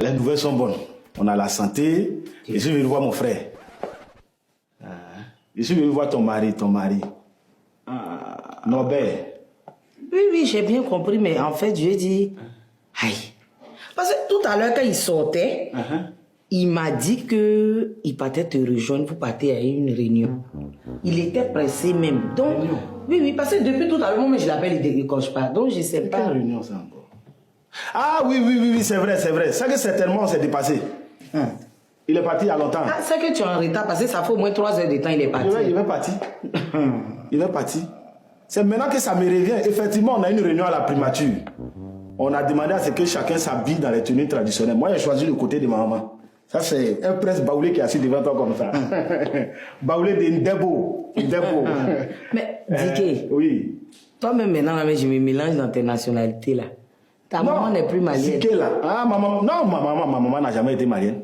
Les nouvelles sont bonnes. On a la santé. Je suis venu voir mon frère. Je suis venu voir ton mari. Norbert. Oui, j'ai bien compris, mais en fait, je dis... Aïe. Parce que tout à l'heure, quand il sortait, il m'a dit qu'il partait te rejoindre pour partir à une réunion. Il était pressé même. Donc, oui, parce que depuis tout à l'heure, moi, je l'appelle, il ne décroche pas. Donc, je ne sais pas. Quelle réunion ça encore? Ah oui, c'est vrai. C'est que certainement, on s'est dépassé. Il est parti il y a longtemps. Ah, c'est que tu es en retard, parce que ça fait au moins 3 heures de temps, il est parti. Il est parti. Il est parti. C'est maintenant que ça me revient. Effectivement, on a une réunion à la primature. On a demandé à ce que chacun s'habille dans les tenues traditionnelles. Moi, j'ai choisi le côté de ma maman. Ça, c'est un prince baoulé qui est assis devant toi comme ça. Baoulé de Ndebo. Mais, Diké, oui. toi-même maintenant, je me mélange dans tes nationalités là. Ta maman n'est plus malienne. Diké là. Ah, ma maman n'a jamais été malienne.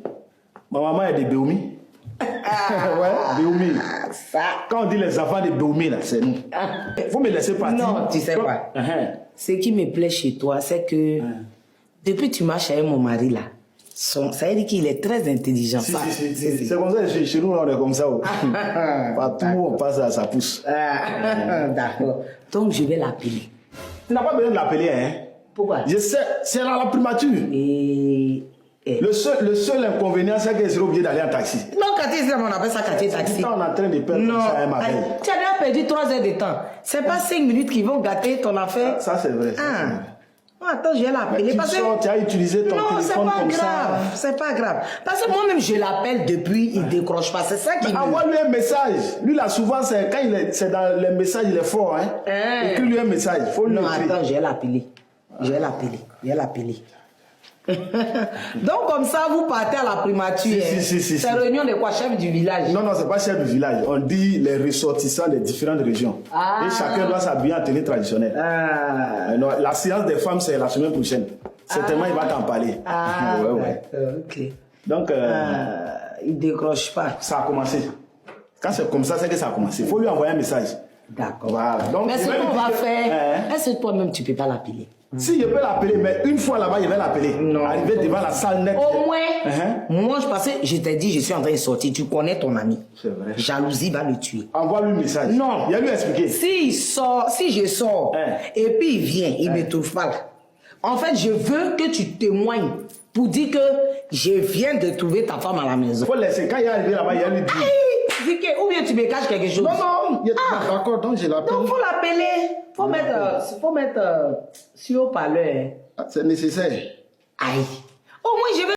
Ma maman est de Béoumi. Ouais, Béoumi. Ça. Quand on dit les enfants de Béoumi, là, c'est nous. Faut me laisser partir. Non, tu sais pas. Ce qui me plaît chez toi, c'est que depuis que tu marches avec mon mari là, ça veut dire qu'il est très intelligent. Si. C'est comme ça, chez nous, on est comme ça. Partout où on passe, ça pousse. D'accord. Donc, je vais l'appeler. Tu n'as pas besoin de l'appeler, hein? Pourquoi? Je sais, c'est à la primature. Le seul inconvénient, c'est qu'elle serait obligée d'aller en taxi. Non, quartier, on appelle ça quartier taxi. On est en train de perdre non. Ça, elle m'appelle. Tu as déjà perdu 3 heures de temps. C'est pas 5 minutes qui vont gâter ton affaire. Ça c'est vrai. Non, attends, je vais l'appeler. Tu as utilisé ton téléphone comme ça. Non, c'est pas grave. Parce que moi-même, je l'appelle depuis, il décroche pas. C'est ça qui me... Envoie-lui un message. Lui, là, souvent, quand c'est dans les messages, il est fort. Écris-lui un message. Faut lui non, écrire. Attends, je vais l'appeler. Donc, comme ça, vous partez à la primature. Si. C'est réunion de quoi? Chef du village? Non, c'est pas chef du village. On dit les ressortissants des différentes régions. Et chacun doit s'habiller en tenue traditionnelle. La séance des femmes, c'est la semaine prochaine. Certainement, il va t'en parler. Ouais. Ok. Donc, il décroche pas. Ça a commencé. Quand c'est comme ça, c'est que ça a commencé. Il faut lui envoyer un message. D'accord. Voilà. Donc, mais ce qu'on va faire, est-ce que toi-même, tu peux pas l'appeler? Si, je peux l'appeler, mais une fois là-bas, je vais l'appeler. Arriver devant la salle nette. Au moins, moi, je pensais, je t'ai dit, je suis en train de sortir. Tu connais ton ami. C'est vrai. Jalousie va le tuer. Envoie-lui un message. Non. Il va lui expliquer. Si je sors, et puis il vient, il ne me trouve pas là. En fait, je veux que tu témoignes pour dire que je viens de trouver ta femme à la maison. Il faut laisser. Quand il est arrivé là-bas, il va lui dire. Ou bien tu me caches quelque chose. Non. D'accord, donc je l'appelle. Donc, faut l'appeler. Faut mettre sur haut-parleur. C'est nécessaire. Aïe. Au moins, je vais